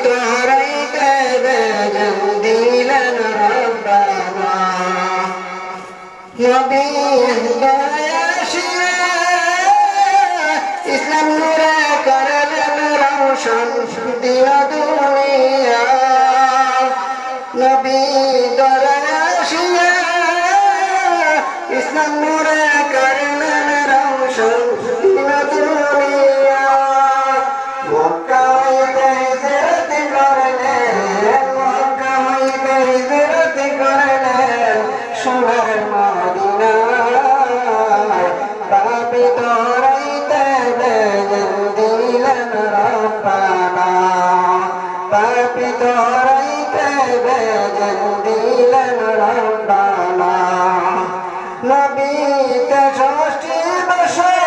তোরাইতে বেজান দিলেন রব্বানা নবী দয়াশিয়া ইসলাম নূরে করলেন রওশন দিয়া দুনিয়া নবী দয়াশিয়া ইসলাম নূরে করলেন রওশন দিয়া দুনিয়া মক্কা হইতে হিজরত করলেন মক্কা হইতে হিজরত করলেন সোনার মদিনায় পাপী তোরাইতে বেজান দিলেন রব্বানা পাপী তোরাইতে বেজান দিলেন রব্বানা নবীতে ৬৬ বছর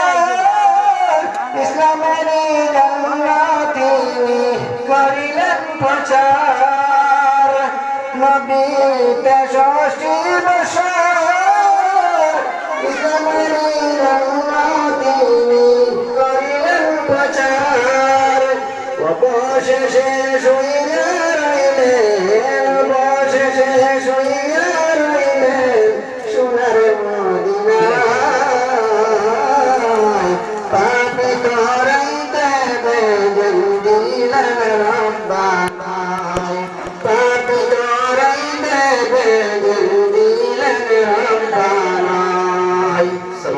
ইসলামের জন্য তিনি করিলেন প্রচার নবীতে ৬৬ বছর ইসলামের জন্য তিনি